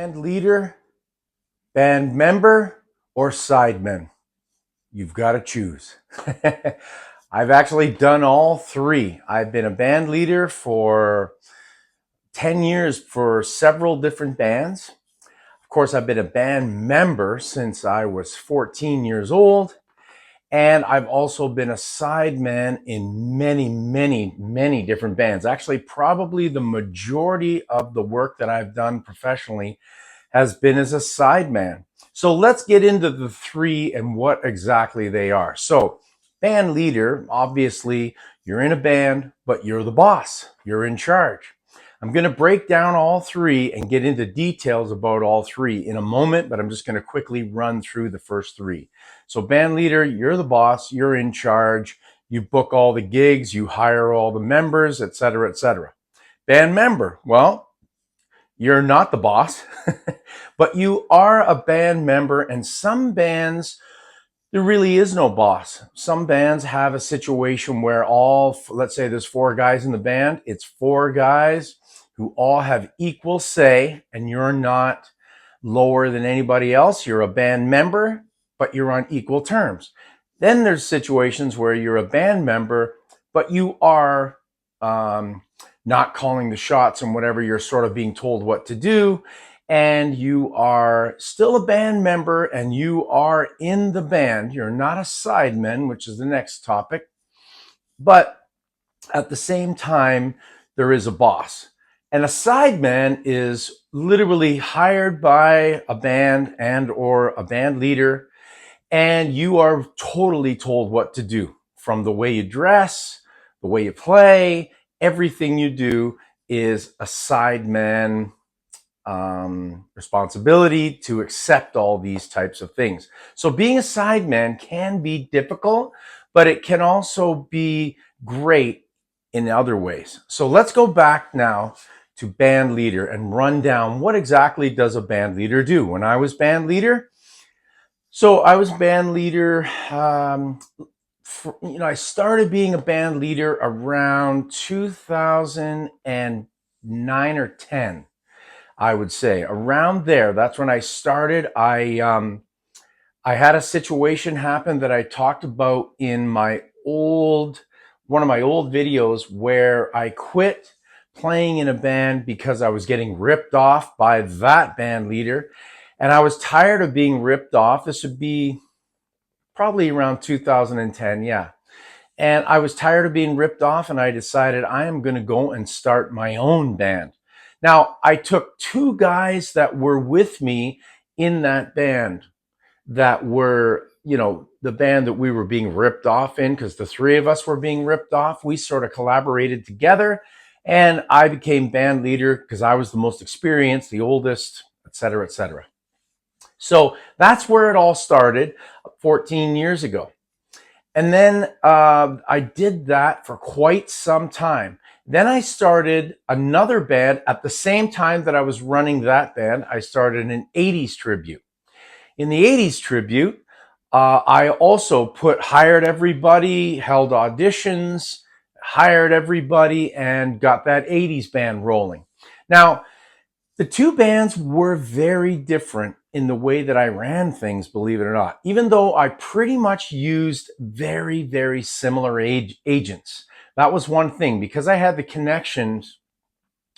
Band leader, band member, or sideman? You've got to choose. I've actually done all three. I've been a band leader for 10 years for several different bands. Of course, I've been a band member since I was 14 years old. And I've also been a sideman in many different bands. Actually, probably the majority of the work that I've done professionally has been as a sideman. So let's get into the three and what exactly they are. So band leader, obviously you're in a band, but you're the boss. You're in charge. I'm going to break down all three and get into details about all three in a moment, but I'm just going to quickly run through the first three. So band leader, you're the boss, you're in charge, you book all the gigs, you hire all the members, etc., etc. Band member, well, you're not the boss, but you are a band member, and some bands, there really is no boss. Some bands have a situation where let's say there's 4 guys in the band, it's 4 guys who all have equal say, and you're not lower than anybody else. You're a band member, but you're on equal terms. Then there's situations where you're a band member, but you are not calling the shots and whatever, you're sort of being told what to do, and you are still a band member and you are in the band. You're not a sideman, which is the next topic, but at the same time, there is a boss. And a sideman is literally hired by a band and or a band leader, and you are totally told what to do, from the way you dress, the way you play. Everything you do is a sideman responsibility to accept all these types of things. So being a sideman can be difficult, but it can also be great in other ways. So let's go back now to band leader and run down what exactly does a band leader do. When I was band leader, I started being a band leader around 2009 or 10, I would say. Around there, that's when I started. I had a situation happen that I talked about in one of my old videos, where I quit playing in a band because I was getting ripped off by that band leader. And I was tired of being ripped off. This would be probably around 2010, yeah. And I was tired of being ripped off, and I decided I am going to go and start my own band. Now, I took 2 guys that were with me in that band that were, the band that we were being ripped off in, because the 3 of us were being ripped off. We sort of collaborated together, and I became band leader because I was the most experienced, the oldest, etc., etc. So that's where it all started 14 years ago. And then I did that for quite some time. Then I started another band at the same time that I was running that band. I started an 80s tribute. In the 80s tribute, I also hired everybody, held auditions, hired everybody, and got that 80s band rolling. Now, the 2 bands were very different in the way that I ran things, believe it or not, even though I pretty much used very similar agents. That was one thing, because I had the connections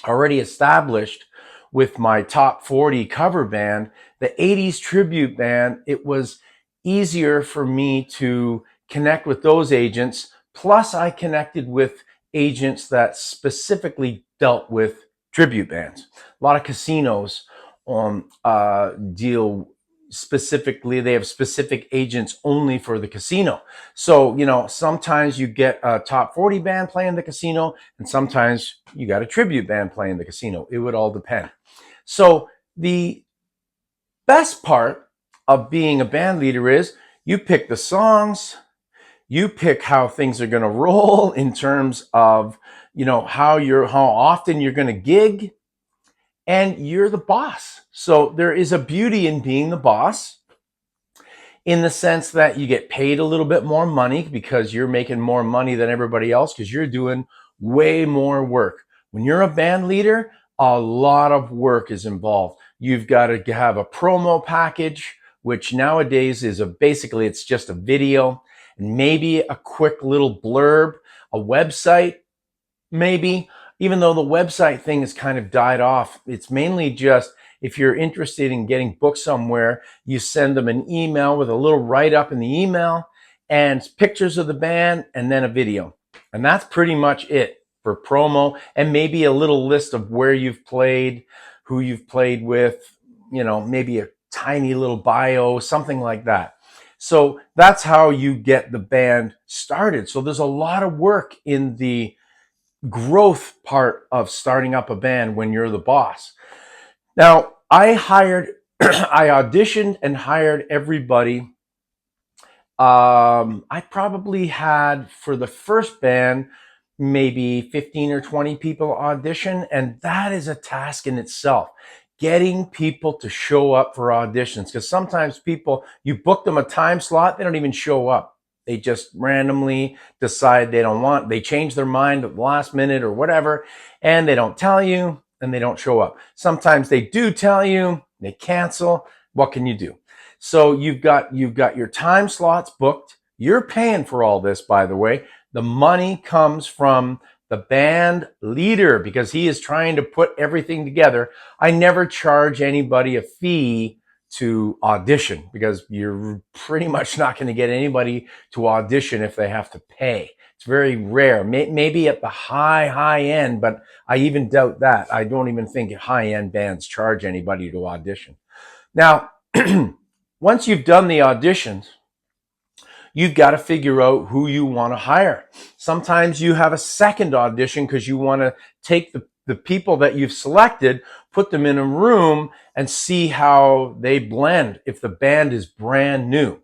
already established with my top 40 cover band, the 80s tribute band. It was easier for me to connect with those agents. Plus, I connected with agents that specifically dealt with tribute bands. A lot of casinos deal specifically, they have specific agents only for the casino. So, sometimes you get a top 40 band playing the casino, and sometimes you got a tribute band playing the casino. It would all depend. So the best part of being a band leader is you pick the songs, you pick how things are going to roll in terms of, how often you're going to gig, and you're the boss. So there is a beauty in being the boss, in the sense that you get paid a little bit more money because you're making more money than everybody else, because you're doing way more work. When you're a band leader, a lot of work is involved. You've got to have a promo package, which nowadays is basically it's just a video and maybe a quick little blurb, a website, maybe, even though the website thing has kind of died off. It's mainly just if you're interested in getting booked somewhere, you send them an email with a little write-up in the email and pictures of the band and then a video. And that's pretty much it for promo, and maybe a little list of where you've played, who you've played with, maybe a tiny little bio, something like that. So that's how you get the band started. So there's a lot of work in the growth part of starting up a band when you're the boss. Now, I auditioned and hired everybody. I probably had, for the first band, maybe 15 or 20 people audition, and that is a task in itself. Getting people to show up for auditions, because sometimes people, you book them a time slot, they don't even show up. They just randomly decide they change their mind at the last minute or whatever, and they don't tell you, and they don't show up. Sometimes they do tell you, they cancel. What can you do? So you've got your time slots booked. You're paying for all this, by the way. The money comes from the band leader because he is trying to put everything together. I never charge anybody a fee to audition because you're pretty much not going to get anybody to audition if they have to pay. It's very rare, maybe at the high end, but I even doubt that. I don't even think high-end bands charge anybody to audition. Now, once you've done the auditions, you've got to figure out who you want to hire. Sometimes you have a second audition because you want to take the people that you've selected, put them in a room and see how they blend if the band is brand new.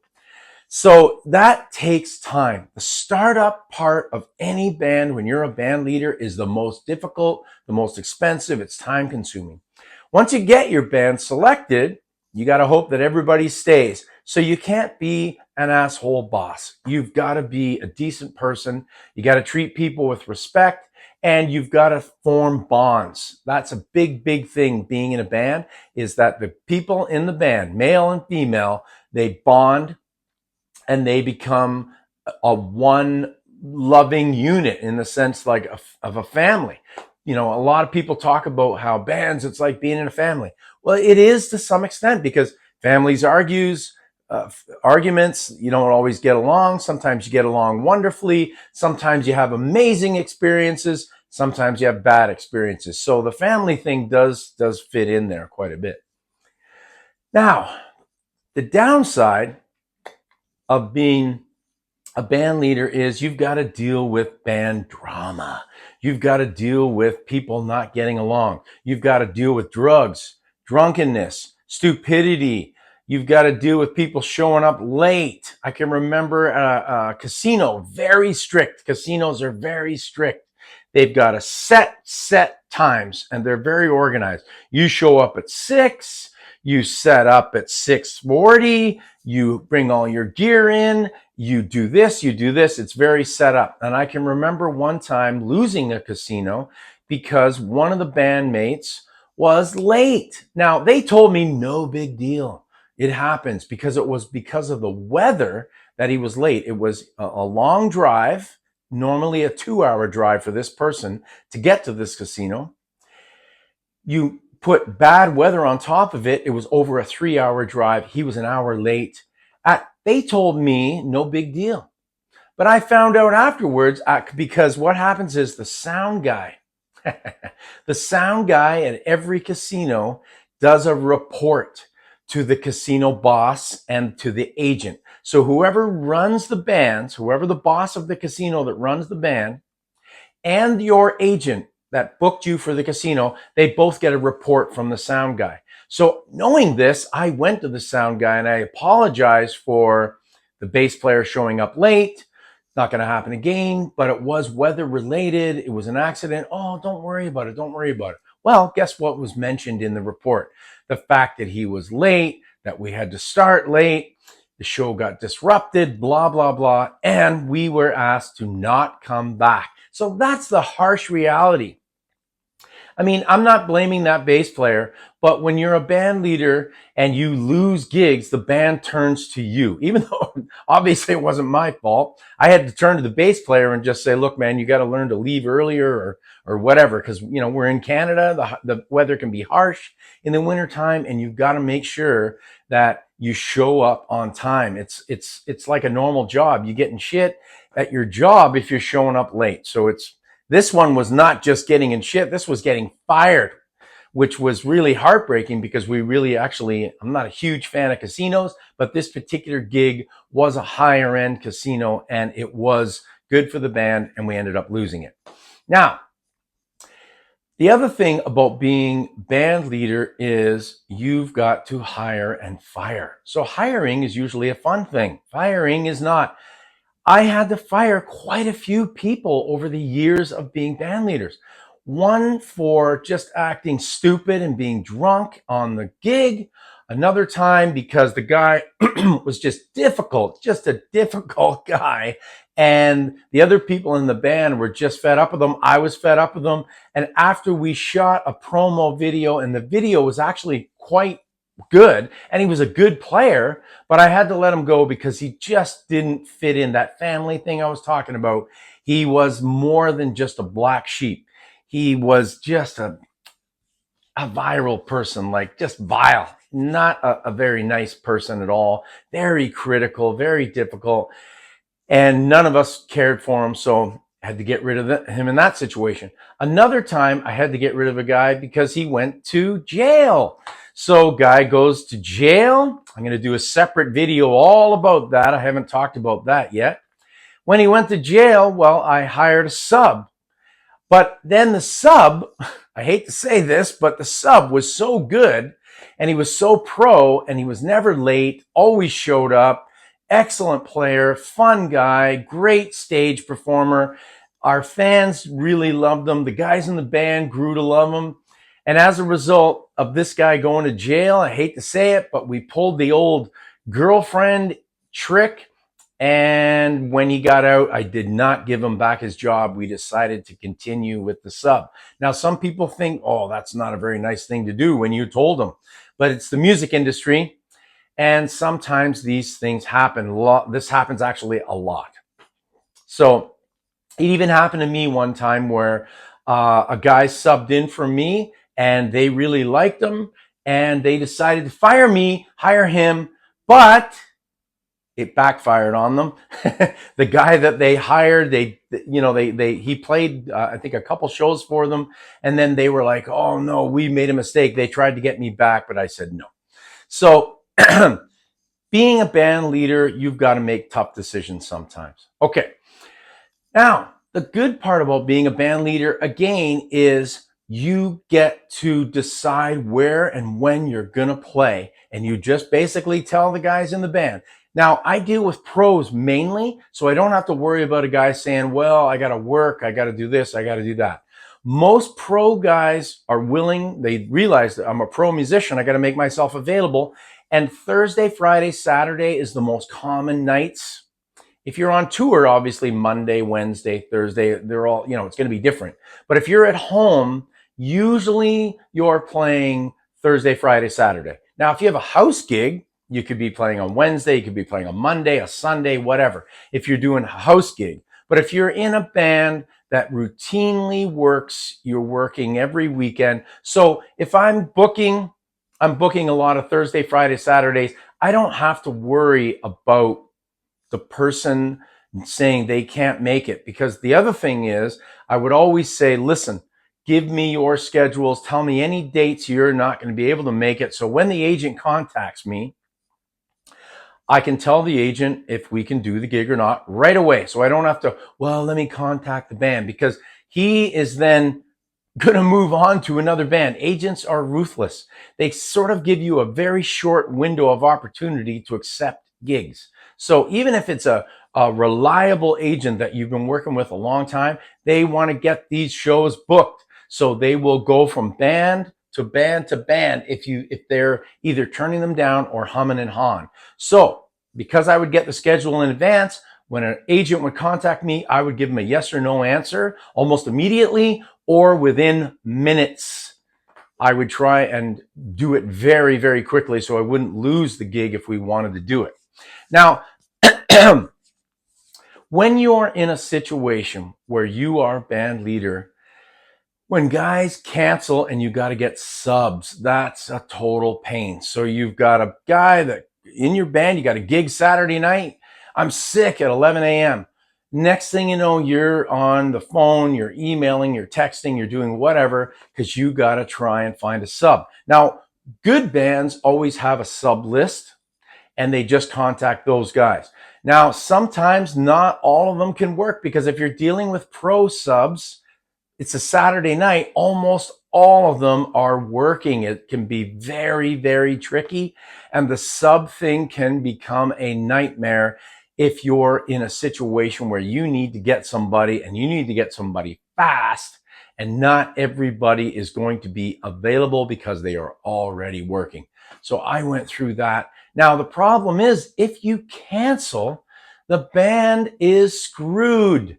So that takes time. The startup part of any band when you're a band leader is the most difficult, the most expensive. It's time consuming. Once you get your band selected, you got to hope that everybody stays. So you can't be an asshole boss. You've got to be a decent person. You got to treat people with respect, and you've got to form bonds. That's a big thing being in a band, is that the people in the band, male and female, they bond and they become a one loving unit in the sense like of a family. A lot of people talk about how bands, it's like being in a family. Well, it is to some extent because families arguments, you don't always get along. Sometimes you get along wonderfully. Sometimes you have amazing experiences. Sometimes you have bad experiences. So the family thing does fit in there quite a bit. Now, the downside of being a band leader is you've got to deal with band drama. You've got to deal with people not getting along. You've got to deal with drugs, drunkenness, stupidity. You've got to deal with people showing up late. I can remember a casino, very strict. Casinos are very strict. They've got a set times, and they're very organized. You show up at 6, you set up at 6:40, you bring all your gear in, you do this. It's very set up. And I can remember one time losing a casino because one of the bandmates was late. Now, they told me no big deal. It happens because it was because of the weather that he was late. It was a long drive, normally a 2-hour drive for this person to get to this casino. You put bad weather on top of it. It was over a 3-hour drive. He was an hour late. They told me no big deal. But I found out afterwards because what happens is the sound guy at every casino does a report to the casino boss and to the agent. So whoever runs the bands, whoever the boss of the casino that runs the band, and your agent that booked you for the casino, they both get a report from the sound guy. So knowing this, I went to the sound guy and I apologized for the bass player showing up late. It's not going to happen again, but it was weather related. It was an accident. Oh, don't worry about it. Don't worry about it. Well, guess what was mentioned in the report? The fact that he was late, that we had to start late, the show got disrupted, blah, blah, blah, and we were asked to not come back. So that's the harsh reality. I mean, I'm not blaming that bass player, But when you're a band leader and you lose gigs, the band turns to you. Even though obviously it wasn't my fault, I had to turn to the bass player and just say, look, man, you got to learn to leave earlier or whatever. Because, you know, we're in Canada. The weather can be harsh in the wintertime, and you've got to make sure that you show up on time. It's like a normal job. You get in shit at your job if you're showing up late. So this one was not just getting in shit. This was getting fired, which was really heartbreaking because I'm not a huge fan of casinos, but this particular gig was a higher end casino and it was good for the band and we ended up losing it. Now, the other thing about being band leader is you've got to hire and fire. So hiring is usually a fun thing. Firing is not. I had to fire quite a few people over the years of being band leaders. One for just acting stupid and being drunk on the gig. Another time because the guy was just a difficult guy. And the other people in the band were just fed up with them. I was fed up with them. And after we shot a promo video, and the video was actually quite good, and he was a good player, but I had to let him go because he just didn't fit in that family thing I was talking about. He was more than just a black sheep. He was just a viral person, like just vile, not a very nice person at all. Very critical, very difficult. And none of us cared for him. So I had to get rid of him in that situation. Another time I had to get rid of a guy because he went to jail. So guy goes to jail. I'm going to do a separate video all about that. I haven't talked about that yet. When he went to jail, well, I hired a sub. But then the sub, I hate to say this, but the sub was so good and he was so pro and he was never late, always showed up, excellent player, fun guy, great stage performer. Our fans really loved him. The guys in the band grew to love him. And as a result of this guy going to jail, I hate to say it, but we pulled the old girlfriend trick. And when he got out, I did not give him back his job. We decided to continue with the sub. Now, some people think, oh, that's not a very nice thing to do when you told them. But it's the music industry. And sometimes these things happen. This happens actually a lot. So it even happened to me one time where a guy subbed in for me and they really liked him and they decided to fire me, hire him, but it backfired on them. The guy that they hired, he played, I think, a couple shows for them. And then they were like, oh no, we made a mistake. They tried to get me back, but I said no. So being a band leader, you've got to make tough decisions sometimes. Okay. Now, the good part about being a band leader, again, is you get to decide where and when you're going to play. And you just basically tell the guys in the band. Now, I deal with pros mainly, so I don't have to worry about a guy saying, well, I got to work, I got to do this, I got to do that. Most pro guys are willing. They realize that I'm a pro musician. I got to make myself available. And Thursday, Friday, Saturday is the most common nights. If you're on tour, obviously Monday, Wednesday, Thursday, they're all, it's going to be different. But if you're at home, usually you're playing Thursday, Friday, Saturday. Now, if you have a house gig, you could be playing on Wednesday, you could be playing on Monday, a Sunday, whatever, if you're doing a house gig. But if you're in a band that routinely works, you're working every weekend. So if I'm booking a lot of Thursday, Friday, Saturdays. I don't have to worry about the person saying they can't make it. Because the other thing is, I would always say, listen, give me your schedules. Tell me any dates you're not going to be able to make it. So when the agent contacts me, I can tell the agent if we can do the gig or not right away. So I don't have to, well, let me contact the band, because he is then going to move on to another band. Agents are ruthless. They sort of give you a very short window of opportunity to accept gigs. So even if it's a reliable agent that you've been working with a long time, they want to get these shows booked. So they will go from band to band to band if they're either turning them down or humming and hawing. So because I would get the schedule in advance, when an agent would contact me, I would give them a yes or no answer almost immediately or within minutes. I would try and do it very, very quickly so I wouldn't lose the gig if we wanted to do it. Now, when you're in a situation where you are band leader, when guys cancel and you got to get subs, that's a total pain. So you've got a guy that in your band, you got a gig Saturday night. I'm sick at 11 a.m. Next thing you know, you're on the phone, you're emailing, you're texting, you're doing whatever because you got to try and find a sub. Now, good bands always have a sub list and they just contact those guys. Now, sometimes not all of them can work because if you're dealing with pro subs, it's a Saturday night, almost all of them are working. It can be very, very tricky. And the sub thing can become a nightmare if you're in a situation where you need to get somebody and you need to get somebody fast. And not everybody is going to be available because they are already working. So I went through that. Now, the problem is if you cancel, the band is screwed.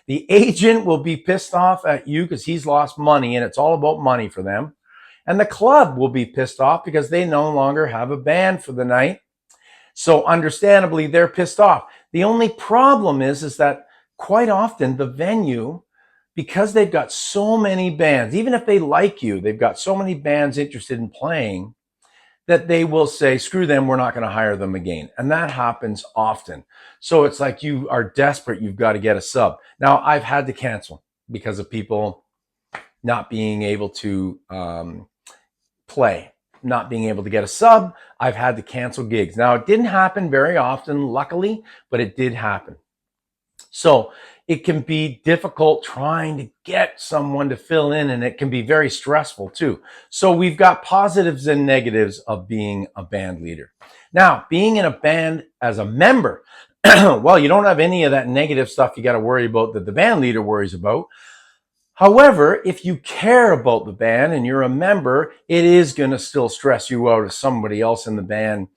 The agent will be pissed off at you because he's lost money and it's all about money for them. And the club will be pissed off because they no longer have a band for the night. So understandably, they're pissed off. The only problem is that quite often the venue, because they've got so many bands, even if they like you, they've got so many bands interested in playing, that they will say, screw them, we're not going to hire them again. And that happens often. So it's like you are desperate, you've got to get a sub. Now, I've had to cancel because of people not being able to play, not being able to get a sub. I've had to cancel gigs. Now, it didn't happen very often, luckily, but it did happen. So it can be difficult trying to get someone to fill in, and it can be very stressful too. So we've got positives and negatives of being a band leader. Now, being in a band as a member, well, you don't have any of that negative stuff you got to worry about that the band leader worries about. However, if you care about the band and you're a member, it is going to still stress you out if somebody else in the band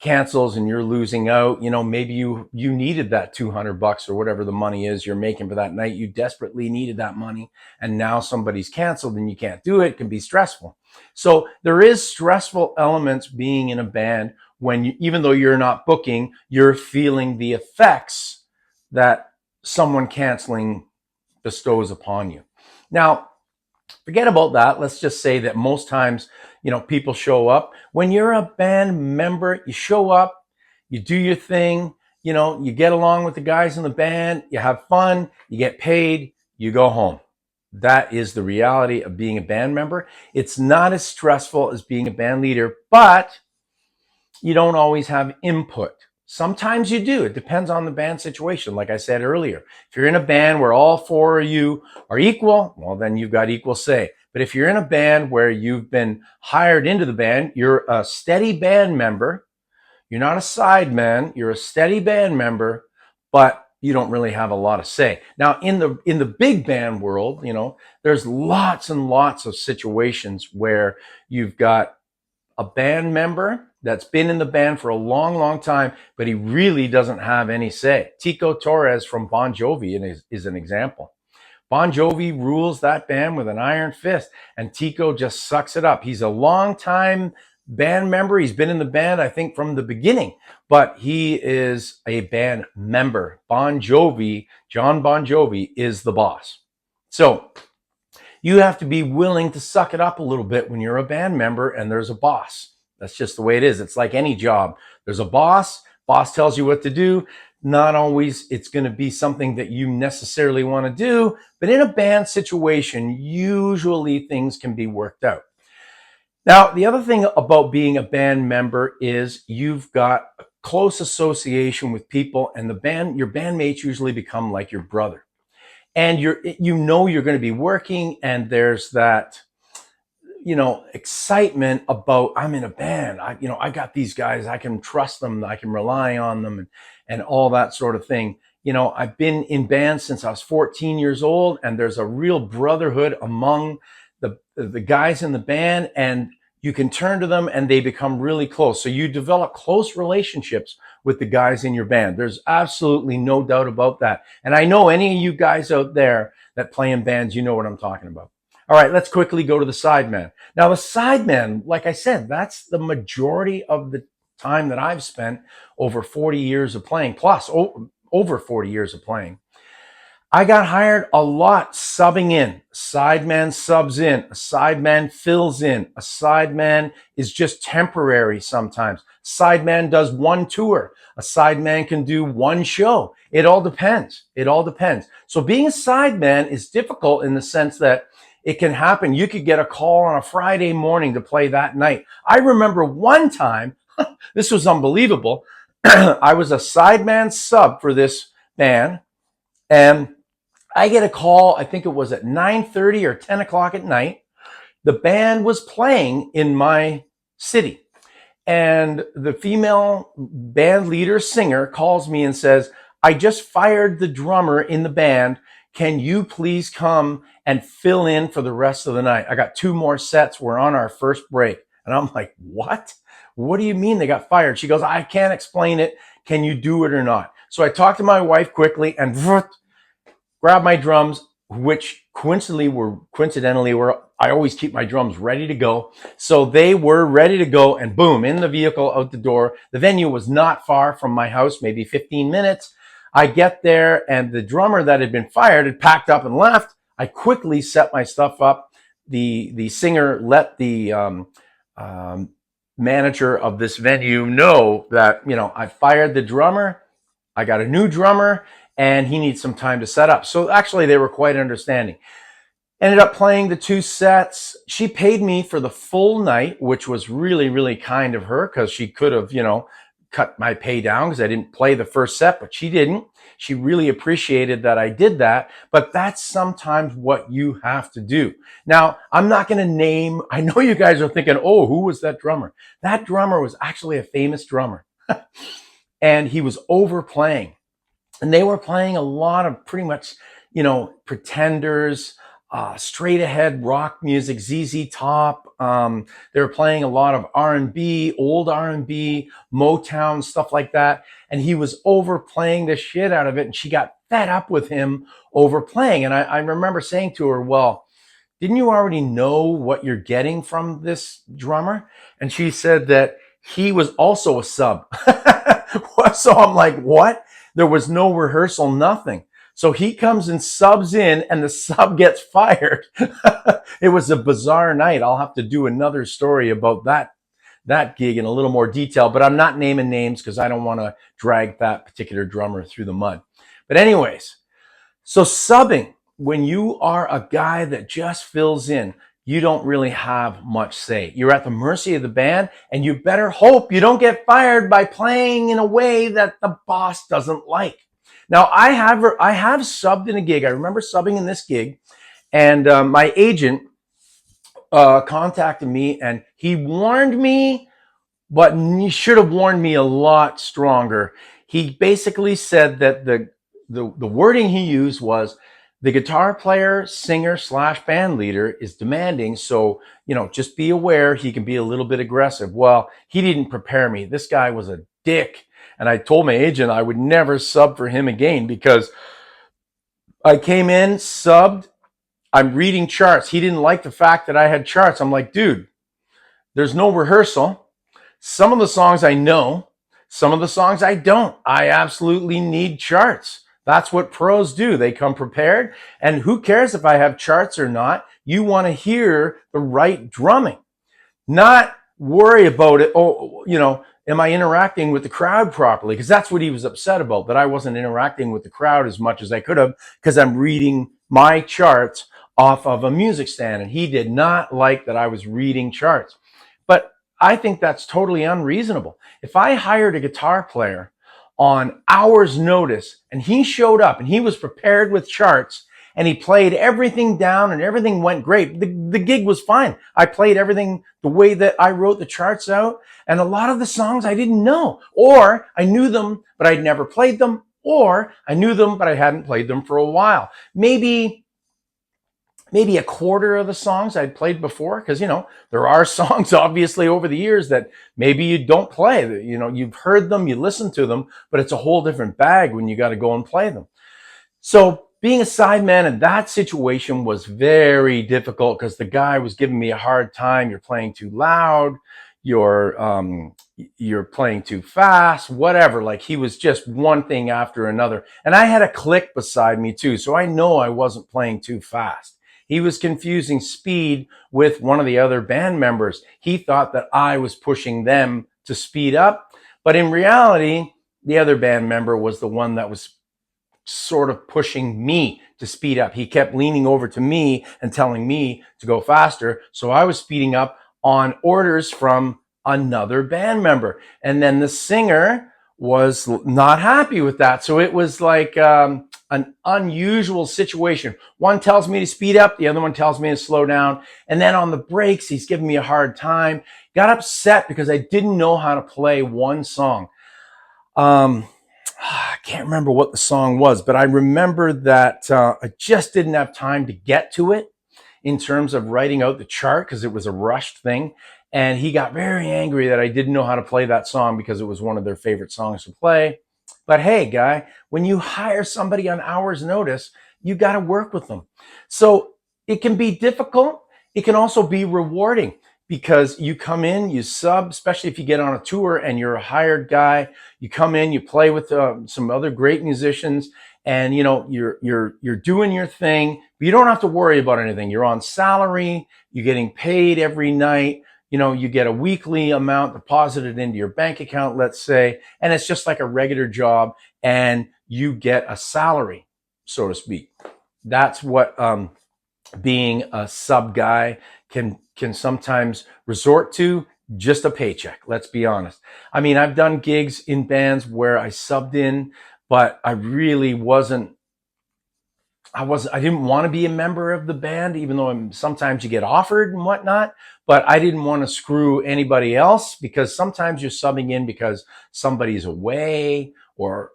cancels and you're losing out. You know, maybe you needed that $200 or whatever the money is you're making for that night. You desperately needed that money and now somebody's canceled and you can't do it. It can be stressful. So there is stressful elements being in a band when you, even though you're not booking, you're feeling the effects that someone canceling bestows upon you. Now, forget about that. Let's just say that most times, you know, people show up. When you're a band member, you show up, you do your thing, you know, you get along with the guys in the band, you have fun, you get paid, you go home. That is the reality of being a band member. It's not as stressful as being a band leader, but you don't always have input. Sometimes you do. It depends on the band situation. Like I said earlier, if you're in a band where all four of you are equal, well, then you've got equal say. But if you're in a band where you've been hired into the band, you're a steady band member. You're not a sideman. You're a steady band member, but you don't really have a lot of say. Now, in the big band world, you know, there's lots and lots of situations where you've got a band member that's been in the band for a long, long time, but he really doesn't have any say. Tico Torres from Bon Jovi is an example. Bon Jovi rules that band with an iron fist, and Tico just sucks it up. He's a long-time band member. He's been in the band, I think, from the beginning, but he is a band member. Bon Jovi, John Bon Jovi, is the boss. So you have to be willing to suck it up a little bit when you're a band member and there's a boss. That's just the way it is. It's like any job. There's a boss. Boss tells you what to do. Not always it's going to be something that you necessarily want to do, but in a band situation, usually things can be worked out. Now, the other thing about being a band member is you've got a close association with people, and your bandmates usually become like your brother. And you're going to be working, and there's that, you know, excitement about, I'm in a band. I got these guys. I can trust them. I can rely on them, and all that sort of thing. You know, I've been in bands since I was 14 years old, and there's a real brotherhood among the guys in the band, and you can turn to them and they become really close. So you develop close relationships with the guys in your band. There's absolutely no doubt about that. And I know any of you guys out there that play in bands, you know what I'm talking about. All right, let's quickly go to the sideman. Now, the sideman, like I said, that's the majority of the time that I've spent over 40 years of playing, plus over 40 years of playing. I got hired a lot subbing in. Sideman subs in. A sideman fills in. A sideman is just temporary sometimes. Sideman does one tour. A sideman can do one show. It all depends. It all depends. So being a sideman is difficult in the sense that it can happen. You could get a call on a Friday morning to play that night. I remember one time, this was unbelievable. I was a sideman sub for this band, and I get a call, I think it was at 9:30 or 10 o'clock at night. The band was playing in my city. And the female band leader singer calls me and says, I just fired the drummer in the band. Can you please come and fill in for the rest of the night? I got 2 more sets. We're on our first break. And I'm like, what? What do you mean they got fired? She goes, I can't explain it. Can you do it or not? So I talked to my wife quickly and grab my drums, which coincidentally were, I always keep my drums ready to go. So they were ready to go, and boom, in the vehicle, out the door. The venue was not far from my house, maybe 15 minutes. I get there, and the drummer that had been fired had packed up and left. I quickly set my stuff up. The singer let the manager of this venue know that, I fired the drummer. I got a new drummer, and he needs some time to set up. So actually, they were quite understanding. Ended up playing the 2 sets. She paid me for the full night, which was really, really kind of her, because she could have, cut my pay down because I didn't play the first set, but she didn't. She really appreciated that I did that. But that's sometimes what you have to do. Now, I'm not going to name, I know you guys are thinking, oh, who was that drummer? That drummer was actually a famous drummer. And he was overplaying. And they were playing a lot of pretty much, Pretenders, straight ahead rock music, ZZ Top. They were playing a lot of R&B, old R&B, Motown, stuff like that. And he was overplaying the shit out of it. And she got fed up with him overplaying. And I remember saying to her, well, didn't you already know what you're getting from this drummer? And she said that he was also a sub. So I'm like, what? There was no rehearsal, nothing. So he comes and subs in, and the sub gets fired. It was a bizarre night. I'll have to do another story about that gig in a little more detail, but I'm not naming names because I don't want to drag that particular drummer through the mud. But anyways, so subbing, when you are a guy that just fills in, you don't really have much say. You're at the mercy of the band, and you better hope you don't get fired by playing in a way that the boss doesn't like. Now, I have subbed in a gig. I remember subbing in this gig, and my agent contacted me, and he warned me, but he should have warned me a lot stronger. He basically said that the wording he used was, the guitar player, singer / band leader is demanding, so, just be aware he can be a little bit aggressive. Well, he didn't prepare me. This guy was a dick. And I told my agent I would never sub for him again, because I came in, subbed, I'm reading charts. He didn't like the fact that I had charts. I'm like, dude, there's no rehearsal. Some of the songs I know, some of the songs I don't. I absolutely need charts. That's what pros do. They come prepared. And who cares if I have charts or not? You want to hear the right drumming, not worry about it. Oh, am I interacting with the crowd properly? Because that's what he was upset about, that I wasn't interacting with the crowd as much as I could have, because I'm reading my charts off of a music stand. And he did not like that I was reading charts. But I think that's totally unreasonable. If I hired a guitar player on hours' notice, and he showed up and he was prepared with charts, and he played everything down and everything went great, the gig was fine. I played everything the way that I wrote the charts out, and a lot of the songs I didn't know, or I knew them but I'd never played them, or I knew them but I hadn't played them for a while. Maybe a quarter of the songs I'd played before, because, there are songs obviously over the years that maybe you don't play. You've heard them, you listen to them, but it's a whole different bag when you got to go and play them. So being a sideman in that situation was very difficult because the guy was giving me a hard time. You're playing too loud. You're playing too fast, whatever. Like, he was just one thing after another. And I had a click beside me too, so I know I wasn't playing too fast. He was confusing speed with one of the other band members. He thought that I was pushing them to speed up, but in reality, the other band member was the one that was sort of pushing me to speed up. He kept leaning over to me and telling me to go faster. So I was speeding up on orders from another band member. And then the singer was not happy with that. So it was like an unusual situation. One tells me to speed up, the other one tells me to slow down. And then on the breaks, he's giving me a hard time. Got upset because I didn't know how to play one song. I can't remember what the song was, but I remember that I just didn't have time to get to it in terms of writing out the chart because it was a rushed thing. And he got very angry that I didn't know how to play that song because it was one of their favorite songs to play. But hey, guy, when you hire somebody on hour's notice, you got to work with them. So it can be difficult. It can also be rewarding because you come in, you sub, especially if you get on a tour and you're a hired guy. You come in, you play with some other great musicians, and you know you're doing your thing. But you don't have to worry about anything. You're on salary. You're getting paid every night. You know, you get a weekly amount deposited into your bank account, let's say, and it's just like a regular job, and you get a salary, so to speak. That's what being a sub guy can sometimes resort to. Just a paycheck, let's be honest. I mean, I've done gigs in bands where I subbed in, but I really I didn't want to be a member of the band, even though sometimes you get offered and whatnot, but I didn't want to screw anybody else because sometimes you're subbing in because somebody's away or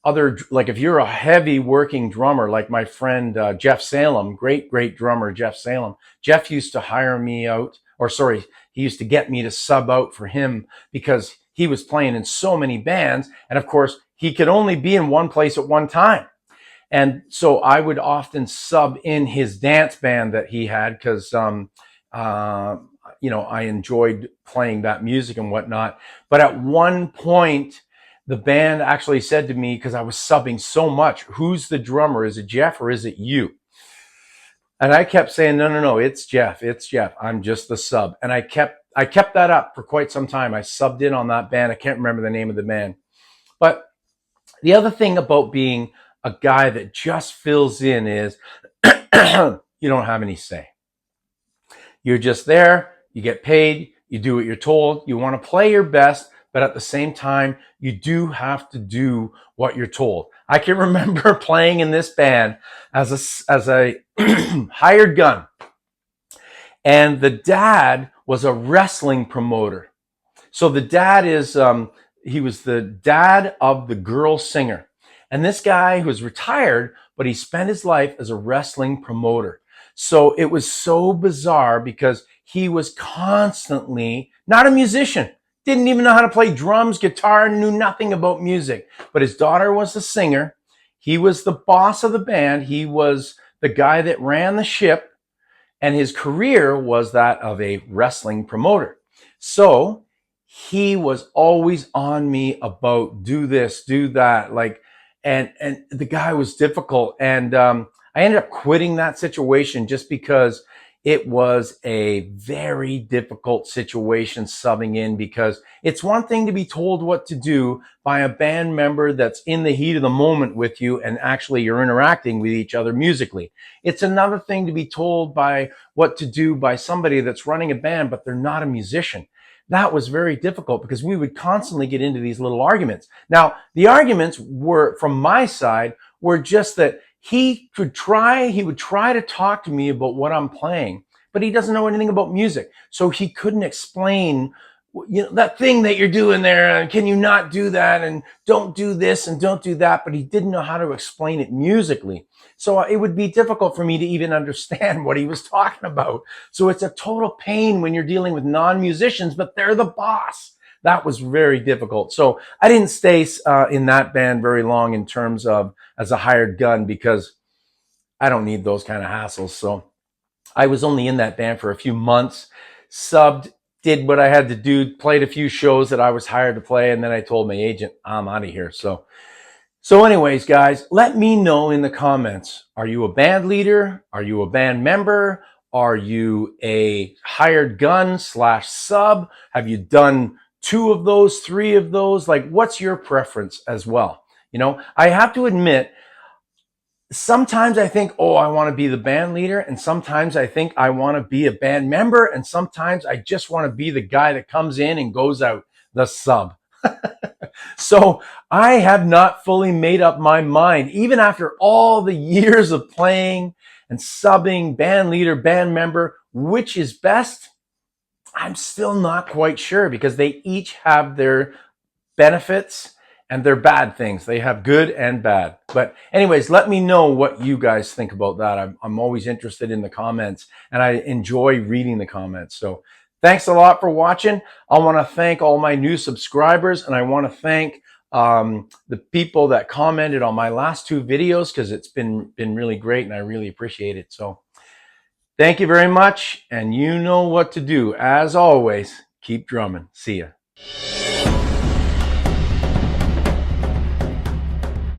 other, like if you're a heavy working drummer, like my friend Jeff Salem, great drummer, Jeff Salem. Jeff used to hire me out, or sorry, he used to get me to sub out for him because he was playing in so many bands. And of course, he could only be in one place at one time. And so I would often sub in his dance band that he had because, you know, I enjoyed playing that music and whatnot. But at one point, the band actually said to me, because I was subbing so much, who's the drummer? Is it Jeff or is it you? And I kept saying, no, it's Jeff. It's Jeff. I'm just the sub. And I kept that up for quite some time. I subbed in on that band. I can't remember the name of the band. But the other thing about being a guy that just fills in is you don't have any say. You're just there, you get paid, you do what you're told, you want to play your best, but at the same time, you do have to do what you're told. I can remember playing in this band as a hired gun, and the dad was a wrestling promoter. So the dad is, he was the dad of the girl singer. And this guy who was retired, but he spent his life as a wrestling promoter. So it was so bizarre because he was constantly not a musician, didn't even know how to play drums, guitar, knew nothing about music. But his daughter was the singer. He was the boss of the band. He was the guy that ran the ship. And his career was that of a wrestling promoter. So he was always on me about do this, do that, like, and the guy was difficult. And I ended up quitting that situation just because it was a very difficult situation subbing in, because it's one thing to be told what to do by a band member that's in the heat of the moment with you and actually you're interacting with each other musically. It's another thing to be told by what to do by somebody that's running a band, but they're not a musician. That was very difficult because we would constantly get into these little arguments. Now, the arguments were, from my side, were just that he would try to talk to me about what I'm playing, but he doesn't know anything about music. So he couldn't explain, you know, that thing that you're doing there, and can you not do that, and don't do this and don't do that, but he didn't know how to explain it musically. So it would be difficult for me to even understand what he was talking about. So it's a total pain when you're dealing with non-musicians, but they're the boss. That was very difficult. So I didn't stay in that band very long in terms of as a hired gun, because I don't need those kind of hassles. So I was only in that band for a few months, subbed, did what I had to do, played a few shows that I was hired to play, and then I told my agent, I'm out of here. So anyways, guys, let me know in the comments. Are you a band leader? Are you a band member? Are you a hired gun / sub? Have you done 2 of those, 3 of those? Like, what's your preference as well? You know, I have to admit, sometimes I think, oh, I want to be the band leader. And sometimes I think I want to be a band member. And sometimes I just want to be the guy that comes in and goes out, the sub. So I have not fully made up my mind, even after all the years of playing and subbing, band leader, band member, which is best. I'm still not quite sure, because they each have their benefits and their bad things. They have good and bad. But anyways, let me know what you guys think about that. I'm always interested in the comments, and I enjoy reading the comments. So thanks a lot for watching. I want to thank all my new subscribers, and I want to thank the people that commented on my last 2 videos, because it's been really great, and I really appreciate it. So thank you very much, and you know what to do. As always, keep drumming. See ya.